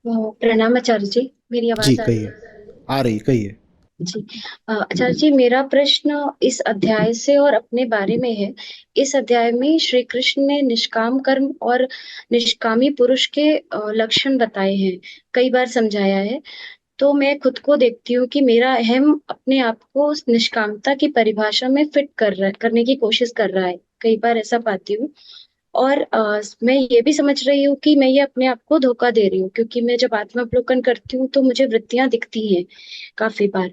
प्रणाम आचार्य जी। मेरी जी आवाज आ रही कहिए। है? आ रही, कहिए। जी। आचार्य जी, मेरा प्रश्न इस अध्याय से और अपने बारे में है। इस अध्याय में श्री कृष्ण ने निष्काम कर्म और निष्कामी पुरुष के लक्षण बताए हैं, कई बार समझाया है। तो मैं खुद को देखती हूँ कि मेरा अहम अपने आप को उस निष्कामता की परिभाषा में फिट करने की कोशिश कर रहा है। कई बार ऐसा पाती हूँ। और मैं ये भी समझ रही हूँ कि मैं ये अपने आप को धोखा दे रही हूँ, क्योंकि मैं जब आत्मावलोकन करती हूँ तो मुझे वृत्तियां दिखती हैं काफी बार।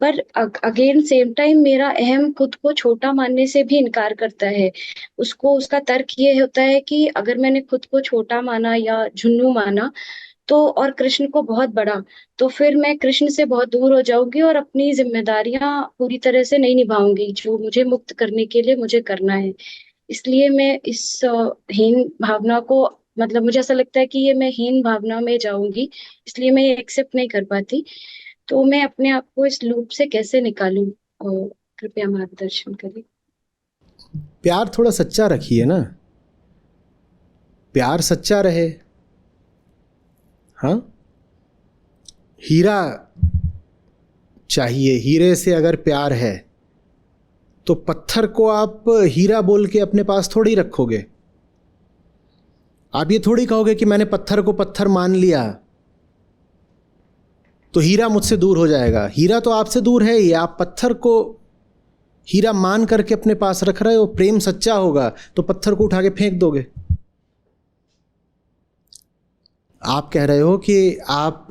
पर अगेन सेम टाइम मेरा अहम खुद को छोटा मानने से भी इनकार करता है। उसको उसका तर्क ये होता है कि अगर मैंने खुद को छोटा माना या झुन्नू माना तो, और कृष्ण को बहुत बड़ा, तो फिर मैं कृष्ण से बहुत दूर हो जाऊंगी और अपनी जिम्मेदारियां पूरी तरह से नहीं निभाऊंगी जो मुझे मुक्त करने के लिए मुझे करना है। इसलिए मैं इस हीन भावना को, मतलब मुझे ऐसा लगता है कि ये मैं हीन भावना में जाऊंगी, इसलिए मैं ये एक्सेप्ट नहीं कर पाती। तो मैं अपने आप को इस लूप से कैसे निकालूं? कृपया मार्गदर्शन करें। प्यार थोड़ा सच्चा रखिए ना। प्यार सच्चा रहे। हाँ। हीरा चाहिए। हीरे से अगर प्यार है तो पत्थर को आप हीरा बोल के अपने पास थोड़ी रखोगे। आप ये थोड़ी कहोगे कि मैंने पत्थर को पत्थर मान लिया तो हीरा मुझसे दूर हो जाएगा। हीरा तो आपसे दूर है ही। आप पत्थर को हीरा मान करके अपने पास रख रहे हो। प्रेम सच्चा होगा तो पत्थर को उठा के फेंक दोगे। आप कह रहे हो कि आप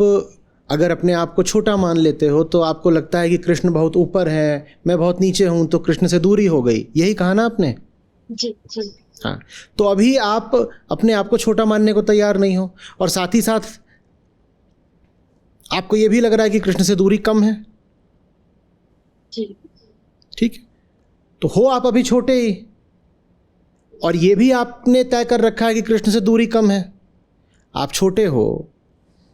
अगर अपने आप को छोटा मान लेते हो तो आपको लगता है कि कृष्ण बहुत ऊपर है, मैं बहुत नीचे हूं, तो कृष्ण से दूरी हो गई। यही कहा ना आपने? जी जी। हाँ। तो अभी आप अपने आप को छोटा मानने को तैयार नहीं हो, और साथ ही साथ आपको यह भी लग रहा है कि कृष्ण से दूरी कम है। जी। ठीक है। तो हो आप अभी छोटे ही, और यह भी आपने तय कर रखा है कि कृष्ण से दूरी कम है। आप छोटे हो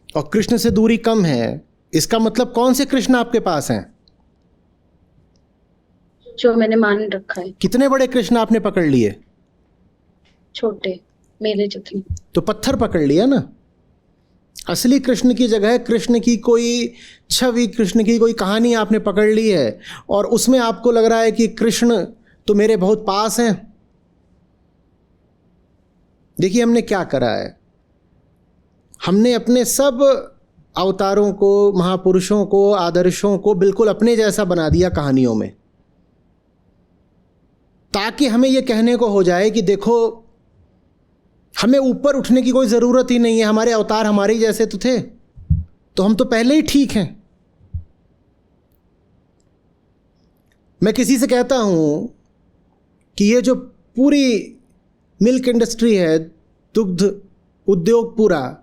और कृष्ण से दूरी कम है, इसका मतलब कौन से कृष्ण आपके पास हैं? जो मैंने मान रखा है। कितने बड़े कृष्ण आपने पकड़ लिए? छोटे, मेरे जितने। तो पत्थर पकड़ लिया ना। असली कृष्ण की जगह कृष्ण की कोई छवि, कृष्ण की कोई कहानी आपने पकड़ ली है, और उसमें आपको लग रहा है कि कृष्ण तो मेरे बहुत पास हैं। देखिए हमने क्या करा है। हमने अपने सब अवतारों को, महापुरुषों को, आदर्शों को बिल्कुल अपने जैसा बना दिया कहानियों में, ताकि हमें यह कहने को हो जाए कि देखो, हमें ऊपर उठने की कोई ज़रूरत ही नहीं है। हमारे अवतार हमारे ही जैसे तो थे, तो हम तो पहले ही ठीक हैं। मैं किसी से कहता हूं कि ये जो पूरी मिल्क इंडस्ट्री है, दुग्ध उद्योग पूरा,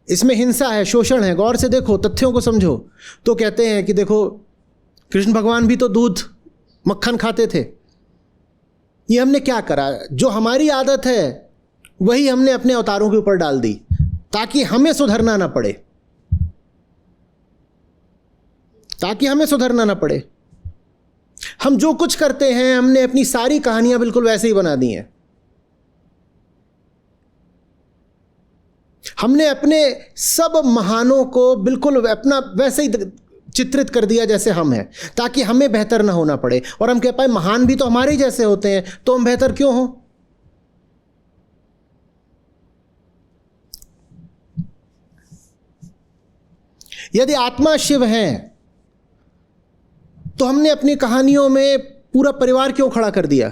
इसमें हिंसा है, शोषण है, गौर से देखो, तथ्यों को समझो, तो कहते हैं कि देखो, कृष्ण भगवान भी तो दूध मक्खन खाते थे। ये हमने क्या करा? जो हमारी आदत है वही हमने अपने अवतारों के ऊपर डाल दी, ताकि हमें सुधरना ना पड़े, ताकि हमें सुधरना ना पड़े। हम जो कुछ करते हैं, हमने अपनी सारी कहानियां बिल्कुल वैसे ही बना दी हैं। हमने अपने सब महानों को बिल्कुल अपना वैसे ही चित्रित कर दिया जैसे हम हैं, ताकि हमें बेहतर ना होना पड़े। और हम कह पाए महान भी तो हमारे ही जैसे होते हैं, तो हम बेहतर क्यों हो? यदि आत्मा शिव है तो हमने अपनी कहानियों में पूरा परिवार क्यों खड़ा कर दिया?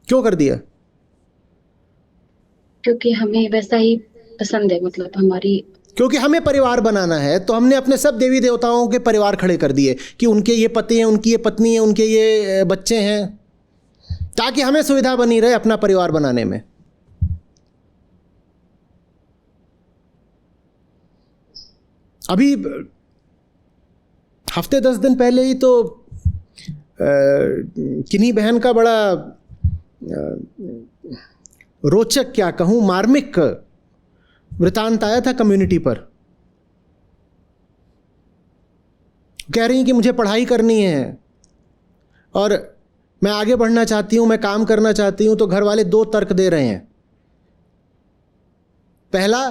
क्यों कर दिया? क्योंकि हमें वैसा ही पसंद है, मतलब हमारी। क्योंकि हमें परिवार बनाना है, तो हमने अपने सब देवी देवताओं के परिवार खड़े कर दिए कि उनके ये पति हैं, उनकी ये पत्नी है, उनके ये बच्चे हैं, ताकि हमें सुविधा बनी रहे अपना परिवार बनाने में। अभी हफ्ते 10 दिन पहले ही तो किन्हीं बहन का बड़ा रोचक, क्या कहूं, मार्मिक वृतांत आया था कम्युनिटी पर। कह रही कि मुझे पढ़ाई करनी है और मैं आगे बढ़ना चाहती हूं, मैं काम करना चाहती हूं, तो घर वाले दो तर्क दे रहे हैं। पहला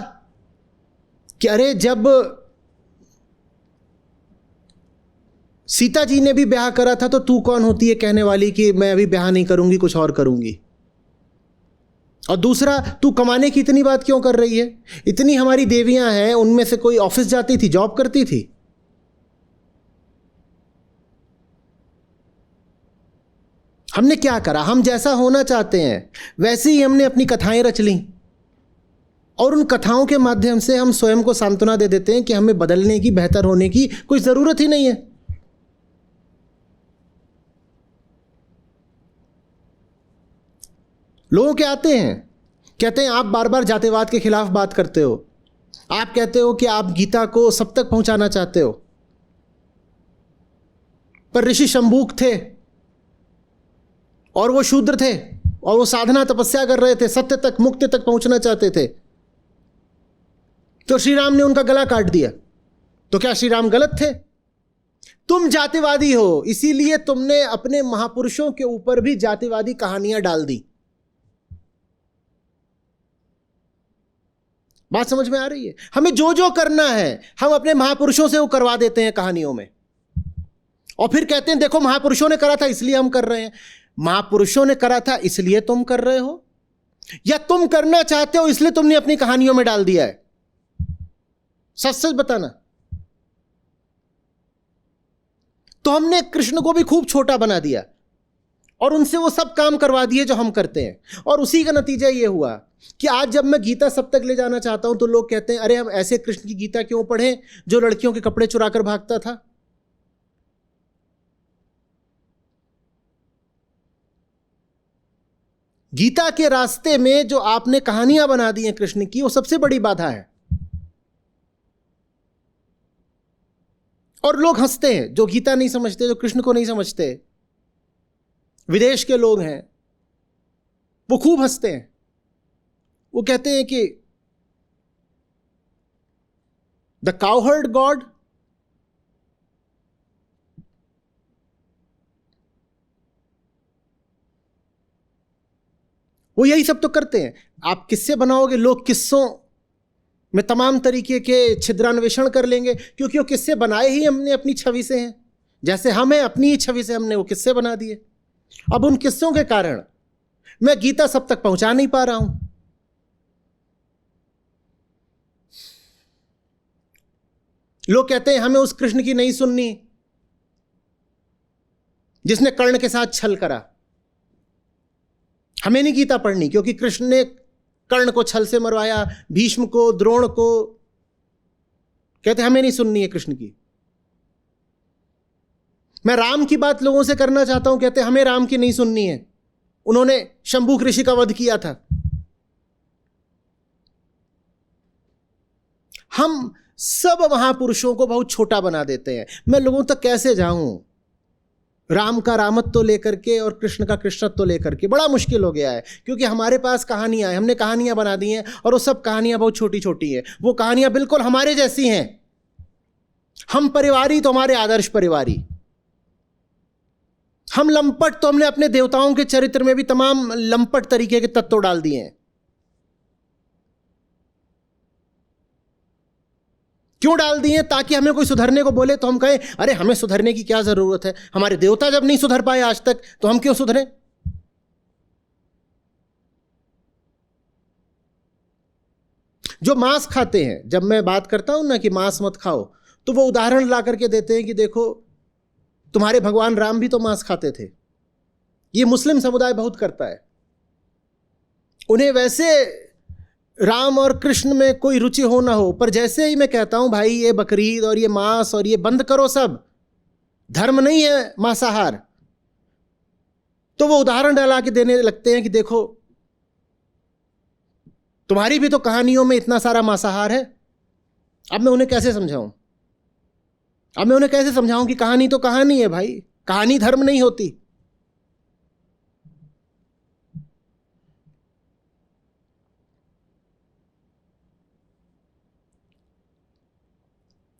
कि अरे जब सीता जी ने भी ब्याह करा था तो तू कौन होती है कहने वाली कि मैं अभी ब्याह नहीं करूंगी, कुछ और करूंगी। और दूसरा, तू कमाने की इतनी बात क्यों कर रही है? इतनी हमारी देवियां हैं, उनमें से कोई ऑफिस जाती थी, जॉब करती थी? हमने क्या करा? हम जैसा होना चाहते हैं वैसे ही हमने अपनी कथाएं रच ली, और उन कथाओं के माध्यम से हम स्वयं को सांत्वना दे देते हैं कि हमें बदलने की, बेहतर होने की कोई जरूरत ही नहीं है। लोग क्या आते हैं, कहते हैं आप बार बार जातिवाद के खिलाफ बात करते हो, आप कहते हो कि आप गीता को सब तक पहुंचाना चाहते हो, पर ऋषि शंभूक थे और वो शूद्र थे और वो साधना तपस्या कर रहे थे, सत्य तक, मुक्ति तक पहुंचना चाहते थे, तो श्री राम ने उनका गला काट दिया। तो क्या श्री राम गलत थे? तुम जातिवादी हो, इसीलिए तुमने अपने महापुरुषों के ऊपर भी जातिवादी कहानियां डाल दी। बात समझ में आ रही है? हमें जो जो करना है हम अपने महापुरुषों से वो करवा देते हैं कहानियों में, और फिर कहते हैं देखो महापुरुषों ने करा था इसलिए हम कर रहे हैं। महापुरुषों ने करा था इसलिए तुम कर रहे हो, या तुम करना चाहते हो इसलिए तुमने अपनी कहानियों में डाल दिया है? सच सच बताना। तो हमने कृष्ण को भी खूब छोटा बना दिया और उनसे वो सब काम करवा दिए जो हम करते हैं, और उसी का नतीजा ये हुआ कि आज जब मैं गीता सब तक ले जाना चाहता हूं तो लोग कहते हैं अरे हम ऐसे कृष्ण की गीता क्यों पढ़ें जो लड़कियों के कपड़े चुराकर भागता था। गीता के रास्ते में जो आपने कहानियां बना दी हैं कृष्ण की, वो सबसे बड़ी बाधा है। और लोग हंसते हैं जो गीता नहीं समझते, जो कृष्ण को नहीं समझते। विदेश के लोग हैं वो खूब हंसते हैं, वो कहते हैं कि द काउहर्ड गॉड, वो यही सब तो करते हैं। आप किस्से बनाओगे, लोग किस्सों में तमाम तरीके के छिद्रान्वेषण कर लेंगे, क्योंकि वो किस्से बनाए ही हमने अपनी छवि से हैं, जैसे हमें अपनी ही छवि से हमने वो किस्से बना दिए। अब उन किस्सों के कारण मैं गीता सब तक पहुंचा नहीं पा रहा हूं। लोग कहते हैं हमें उस कृष्ण की नहीं सुननी जिसने कर्ण के साथ छल करा, हमें नहीं गीता पढ़नी क्योंकि कृष्ण ने कर्ण को छल से मरवाया, भीष्म को, द्रोण को। कहते हमें नहीं सुननी है कृष्ण की। मैं राम की बात लोगों से करना चाहता हूं, कहते हमें राम की नहीं सुननी है, उन्होंने शंभूक ऋषि का वध किया था। हम सब महापुरुषों को बहुत छोटा बना देते हैं। मैं लोगों तक कैसे जाऊं? राम का रामत्व लेकर के और कृष्ण का कृष्णत्व लेकर के बड़ा मुश्किल हो गया है, क्योंकि हमारे पास कहानियां हैं, हमने कहानियां बना दी हैं, और वो सब कहानियां बहुत छोटी छोटी हैं। वो कहानियां बिल्कुल हमारे जैसी हैं। हम परिवारी तो हमारे आदर्श परिवारी, हम लंपट तो हमने अपने देवताओं के चरित्र में भी तमाम लंपट तरीके के तत्व डाल दिए हैं। क्यों डाल दिए? ताकि हमें कोई सुधरने को बोले तो हम कहें अरे हमें सुधरने की क्या जरूरत है, हमारे देवता जब नहीं सुधर पाए आज तक तो हम क्यों सुधरें। जो मांस खाते हैं, जब मैं बात करता हूं ना कि मांस मत खाओ, तो वो उदाहरण ला करके देते हैं कि देखो तुम्हारे भगवान राम भी तो मांस खाते थे। ये मुस्लिम समुदाय बहुत करता है। उन्हें वैसे राम और कृष्ण में कोई रुचि हो ना हो, पर जैसे ही मैं कहता हूं भाई ये बकरीद और ये मांस और ये बंद करो, सब धर्म नहीं है मांसाहार, तो वो उदाहरण डाला के देने लगते हैं कि देखो तुम्हारी भी तो कहानियों में इतना सारा मांसाहार है। अब मैं उन्हें कैसे समझाऊं? अब मैं उन्हें कैसे समझाऊं कि कहानी तो कहानी है भाई, कहानी धर्म नहीं होती।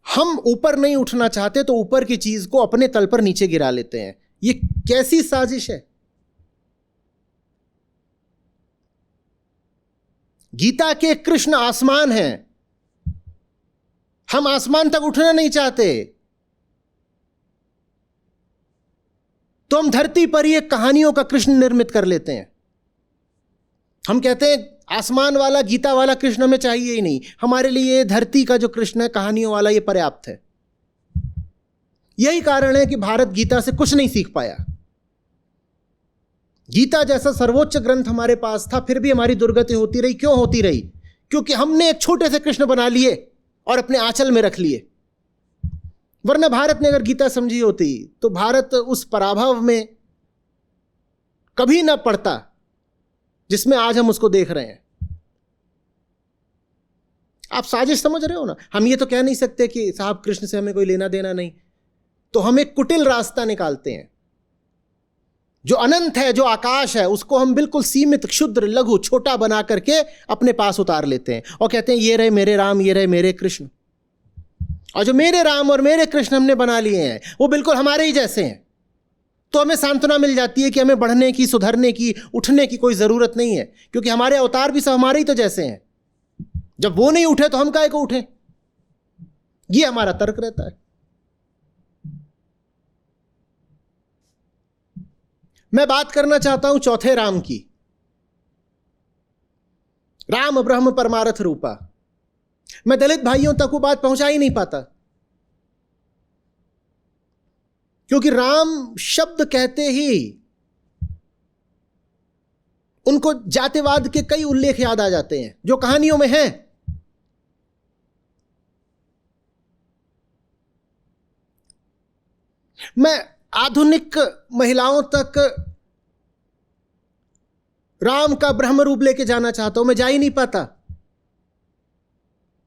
हम ऊपर नहीं उठना चाहते तो ऊपर की चीज को अपने तल पर नीचे गिरा लेते हैं। ये कैसी साजिश है? गीता के कृष्ण आसमान हैं, हम आसमान तक उठना नहीं चाहते, तो हम धरती पर ही एक कहानियों का कृष्ण निर्मित कर लेते हैं। हम कहते हैं आसमान वाला गीता वाला कृष्ण हमें चाहिए ही नहीं, हमारे लिए धरती का जो कृष्ण है कहानियों वाला ये पर्याप्त है। यही कारण है कि भारत गीता से कुछ नहीं सीख पाया। गीता जैसा सर्वोच्च ग्रंथ हमारे पास था, फिर भी हमारी दुर्गति होती रही। क्यों होती रही? क्योंकि हमने एक छोटे से कृष्ण बना लिए और अपने आंचल में रख लिए। वरना भारत ने अगर गीता समझी होती तो भारत उस पराभव में कभी ना पड़ता जिसमें आज हम उसको देख रहे हैं। आप साजिश समझ रहे हो ना। हम ये तो कह नहीं सकते कि साहब कृष्ण से हमें कोई लेना देना नहीं, तो हम एक कुटिल रास्ता निकालते हैं। जो अनंत है, जो आकाश है, उसको हम बिल्कुल सीमित, क्षुद्र, लघु, छोटा बना करके अपने पास उतार लेते हैं और कहते हैं ये रहे मेरे राम, ये रहे मेरे कृष्ण। और जो मेरे राम और मेरे कृष्ण हमने बना लिए हैं वो बिल्कुल हमारे ही जैसे हैं। तो हमें सांत्वना मिल जाती है कि हमें बढ़ने की, सुधरने की, उठने की कोई ज़रूरत नहीं है, क्योंकि हमारे अवतार भी सब हमारे ही तो जैसे हैं। जब वो नहीं उठे तो हम काहे को उठे? ये हमारा तर्क रहता है। मैं बात करना चाहता हूं चौथे राम की। राम ब्रह्म परमार्थ रूपा। मैं दलित भाइयों तक वो बात पहुंचा ही नहीं पाता, क्योंकि राम शब्द कहते ही उनको जातिवाद के कई उल्लेख याद आ जाते हैं जो कहानियों में हैं। मैं आधुनिक महिलाओं तक राम का ब्रह्म रूप लेके जाना चाहता हूं, मैं जा ही नहीं पाता,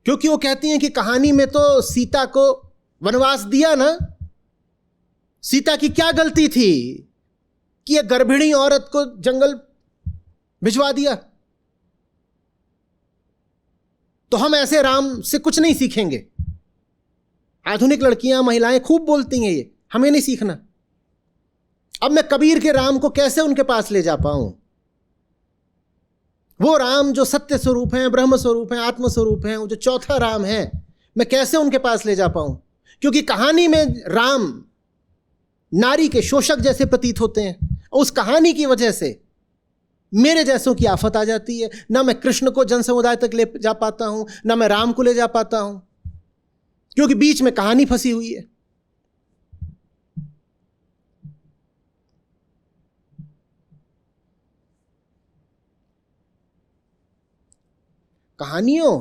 क्योंकि वो कहती हैं कि कहानी में तो सीता को वनवास दिया ना, सीता की क्या गलती थी कि एक गर्भिणी औरत को जंगल भिजवा दिया? तो हम ऐसे राम से कुछ नहीं सीखेंगे। आधुनिक लड़कियां, महिलाएं खूब बोलती हैं ये, हमें नहीं सीखना। अब मैं कबीर के राम को कैसे उनके पास ले जा पाऊं? वो राम जो सत्य स्वरूप हैं, ब्रह्म स्वरूप हैं, आत्म स्वरूप हैं, वो जो चौथा राम है, मैं कैसे उनके पास ले जा पाऊं? क्योंकि कहानी में राम नारी के शोषक जैसे प्रतीत होते हैं। उस कहानी की वजह से मेरे जैसों की आफत आ जाती है। ना मैं कृष्ण को जन समुदाय तक ले जा पाता हूं, ना मैं राम को ले जा पाता हूं, क्योंकि बीच में कहानी फंसी हुई है। कहानियों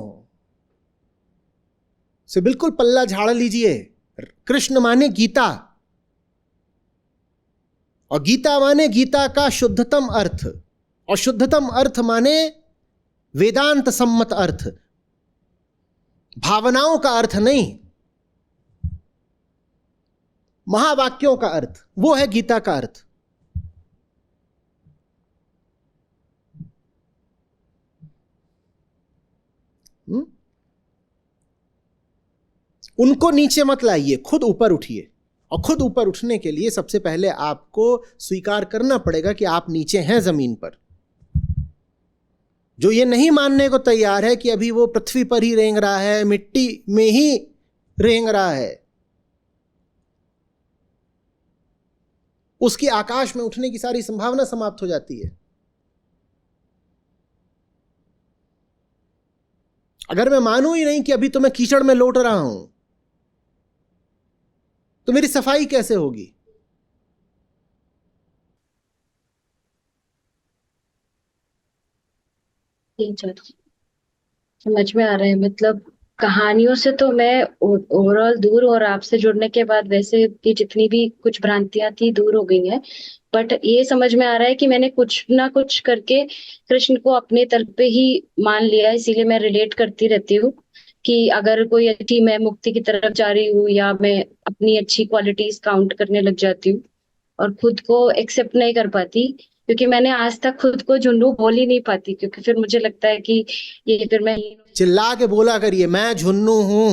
से बिल्कुल पल्ला झाड़ लीजिए। कृष्ण माने गीता, और गीता माने गीता का शुद्धतम अर्थ, और शुद्धतम अर्थ माने वेदांत सम्मत अर्थ, भावनाओं का अर्थ नहीं, महावाक्यों का अर्थ। वो है गीता का अर्थ। उनको नीचे मत लाइए, खुद ऊपर उठिए। और खुद ऊपर उठने के लिए सबसे पहले आपको स्वीकार करना पड़ेगा कि आप नीचे हैं जमीन पर। जो ये नहीं मानने को तैयार है कि अभी वो पृथ्वी पर ही रेंग रहा है, मिट्टी में ही रेंग रहा है, उसकी आकाश में उठने की सारी संभावना समाप्त हो जाती है। अगर मैं मानूं ही नहीं कि अभी तो मैं कीचड़ में लौट रहा हूं, तो मेरी सफाई कैसे होगी? समझ में आ रहा है। मतलब कहानियों से तो मैं ओवरऑल दूर, और आपसे जुड़ने के बाद वैसे की जितनी भी कुछ भ्रांतियां थी दूर हो गई हैं। बट ये समझ में आ रहा है कि मैंने कुछ ना कुछ करके कृष्ण को अपने तल पे ही मान लिया, इसीलिए मैं रिलेट करती रहती हूँ कि अगर कोई अच्छी, मैं मुक्ति की तरफ जा रही हूँ या मैं अपनी अच्छी क्वालिटीज काउंट करने लग जाती हूँ और खुद को एक्सेप्ट नहीं कर पाती, क्योंकि मैंने आज तक खुद को झुन्नू बोल ही नहीं पाती, क्योंकि फिर मुझे लगता है कि ये फिर मैं चिल्ला के बोला करिए, मैं झुन्नू हूं।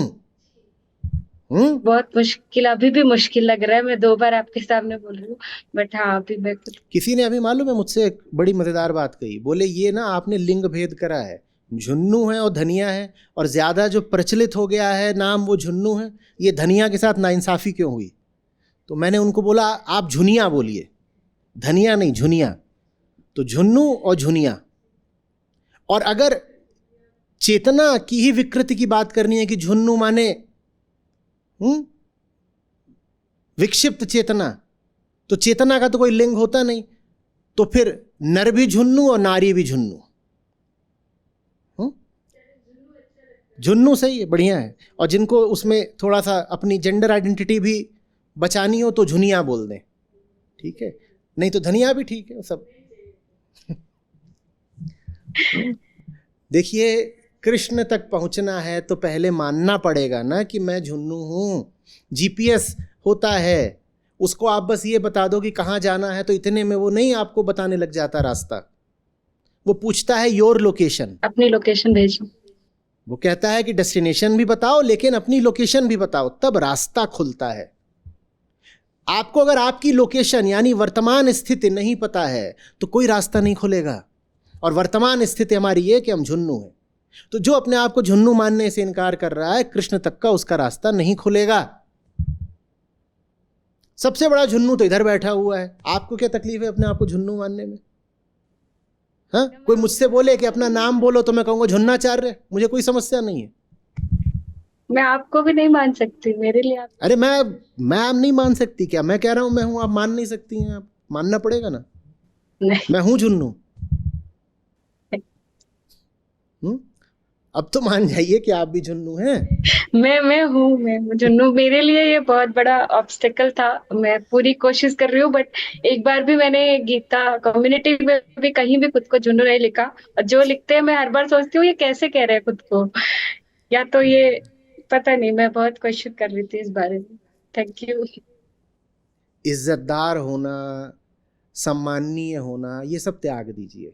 बहुत मुश्किल, अभी भी मुश्किल लग रहा है। मैं 2 बार आपके सामने बोल रही हूँ, बट हाँ अभी किसी ने अभी मालूम है मुझसे एक बड़ी मजेदार बात कही। बोले ये ना आपने लिंग भेद करा है, झुन्नू है और धनिया है, और ज़्यादा जो प्रचलित हो गया है नाम वो झुन्नू है। ये धनिया के साथ नाइंसाफ़ी क्यों हुई? तो मैंने उनको बोला आप झुनिया बोलिए, धनिया नहीं, झुनिया। तो झुन्नू और झुनिया। और अगर चेतना की ही विकृति की बात करनी है कि झुन्नू माने विक्षिप्त चेतना, तो चेतना का तो कोई लिंग होता नहीं, तो फिर नर भी झुन्नू और नारी भी झुन्नू। झुन्नू सही है, बढ़िया है। और जिनको उसमें थोड़ा सा अपनी जेंडर आइडेंटिटी भी बचानी हो तो झुनिया बोल दें, ठीक है, नहीं तो धनिया भी ठीक है सब। देखिए, कृष्ण तक पहुंचना है तो पहले मानना पड़ेगा ना कि मैं झुन्नू हूं। जीपीएस होता है, उसको आप बस ये बता दो कि कहाँ जाना है, तो इतने में वो नहीं आपको बताने लग जाता रास्ता। वो पूछता है योर लोकेशन, अपनी लोकेशन भेजो। वो कहता है कि डेस्टिनेशन भी बताओ लेकिन अपनी लोकेशन भी बताओ, तब रास्ता खुलता है। आपको अगर आपकी लोकेशन यानी वर्तमान स्थिति नहीं पता है तो कोई रास्ता नहीं खुलेगा। और वर्तमान स्थिति हमारी ये कि हम झुन्नू हैं। तो जो अपने आप को झुन्नू मानने से इनकार कर रहा है, कृष्ण तक का उसका रास्ता नहीं खुलेगा। सबसे बड़ा झुन्नू तो इधर बैठा हुआ है। आपको क्या तकलीफ है अपने आप को झुन्नू मानने में? हाँ, कोई मुझसे बोले कि अपना नाम बोलो तो मैं कहूँगा झुन्नाचार्य, मुझे कोई समस्या नहीं है। मैं आपको भी नहीं मान सकती, मेरे लिए आप। अरे मैं आप नहीं मान सकती क्या? मैं कह रहा हूँ मैं हूँ, आप मान नहीं सकती हैं। आप मानना पड़ेगा ना, नहीं। मैं हूँ झुन्नू। अब तो मान जाइए कि आप भी झुन्नू हैं। मैं हूँ, मैं झुन्नू। मेरे लिए ये बहुत बड़ा ऑब्स्टेकल था। मैं पूरी कोशिश कर रही हूँ, बट एक बार भी मैंने गीता कम्युनिटी में भी कहीं भी खुद को झुन्नू नहीं लिखा। और जो लिखते हैं मैं हर बार सोचती हूँ ये कैसे कह रहे हैं खुद को, या तो ये पता नहीं। मैं बहुत क्वेश्चन कर रही थी इस बारे में। Thank you. इज्जतदार होना, सम्माननीय होना, ये सब त्याग दीजिए,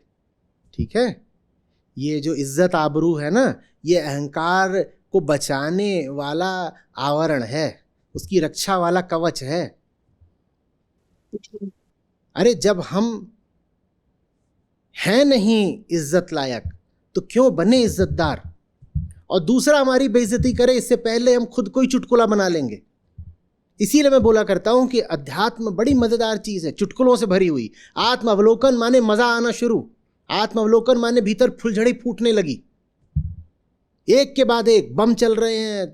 ठीक है। ये जो इज्जत आबरू है ना, ये अहंकार को बचाने वाला आवरण है, उसकी रक्षा वाला कवच है। अरे जब हम हैं नहीं इज्जत लायक तो क्यों बने इज्जतदार? और दूसरा हमारी बेइज्जती करे इससे पहले हम खुद को ही चुटकुला बना लेंगे। इसीलिए मैं बोला करता हूं कि अध्यात्म बड़ी मजेदार चीज है, चुटकुलों से भरी हुई। आत्म अवलोकन माने मजा आना शुरू। आत्म अवलोकन माने भीतर फुलझड़ी फूटने लगी, एक के बाद एक बम चल रहे हैं,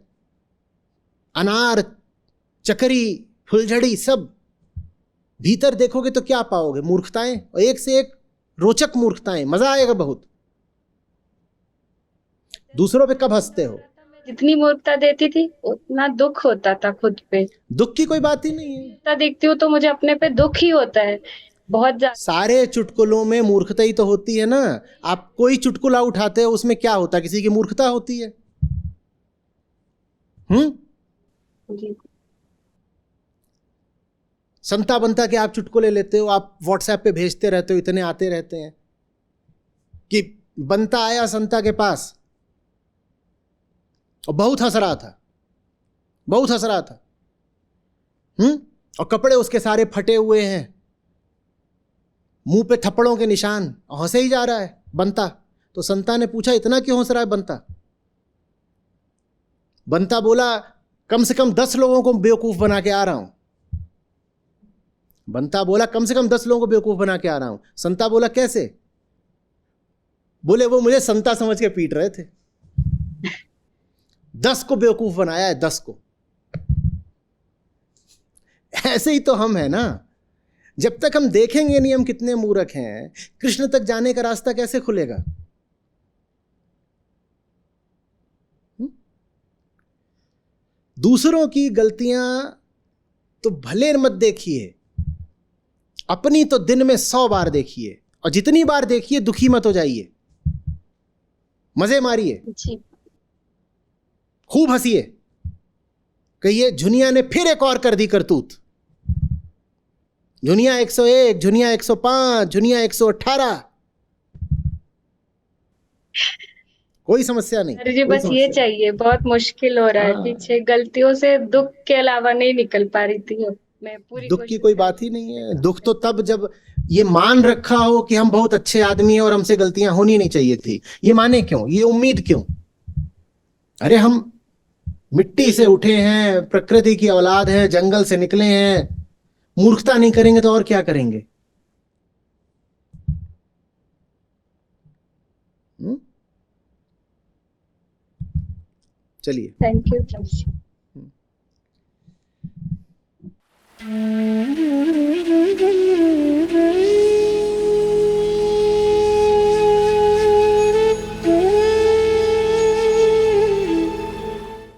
अनार, चकरी, फुलझड़ी सब। भीतर देखोगे तो क्या पाओगे? मूर्खताएं, और एक से एक रोचक मूर्खताएं। मजा आएगा बहुत। दूसरों पे कब हंसते हो? जितनी मूर्खता देती थी उतना दुख होता था खुद पे। दुख की कोई बात ही नहीं है। देखती हूँ तो मुझे अपने पे दुख ही होता है बहुत ज्यादा। सारे चुटकुलों में मूर्खता ही तो होती है ना। आप कोई चुटकुला उठाते हो उसमें क्या होता है? किसी की मूर्खता होती है। जी। संता बनता के आप चुटकुले लेते हो, आप व्हाट्सएप पे भेजते रहते हो, इतने आते रहते हैं कि बनता आया संता के पास और बहुत हंस रहा था, बहुत हंस रहा था। और कपड़े उसके सारे फटे हुए हैं, मुंह पे थप्पड़ों के निशान, हंसे ही जा रहा है बनता। तो संता ने पूछा इतना क्यों हंस रहा है बनता? बनता बोला कम से कम 10 लोगों को बेवकूफ बना के आ रहा हूं। बनता बोला कम से कम 10 लोगों को बेवकूफ बना के आ रहा हूं। संता बोला कैसे? बोले वो मुझे संता समझ के पीट रहे थे। 10 को बेवकूफ बनाया है, 10 को। ऐसे ही तो हम हैं ना। जब तक हम देखेंगे नहीं हम कितने मूर्ख हैं, कृष्ण तक जाने का रास्ता कैसे खुलेगा? दूसरों की गलतियां तो भले मत देखिए, अपनी तो दिन में 100 बार देखिए, और जितनी बार देखिए दुखी मत हो जाइए, मजे मारिए, खूब हंसिए, कहिए झुनिया ने फिर एक और कर दी करतूत। झुनिया 101, झुनिया 105, झुनिया 118। कोई समस्या नहीं। अरे जी बस ये चाहिए। बहुत मुश्किल हो रहा है पीछे, गलतियों से दुख के अलावा नहीं निकल पा रही थी। मैं पूरी दुख की कोई बात ही नहीं है। दुख तो तब जब ये मान रखा हो कि हम बहुत अच्छे आदमी हैं और हमसे गलतियां होनी नहीं चाहिए थी, ये माने क्यों, ये उम्मीद क्यों? अरे हम मिट्टी से उठे हैं, प्रकृति की औलाद है, जंगल से निकले हैं, मूर्खता नहीं करेंगे तो और क्या करेंगे? चलिए। Thank you.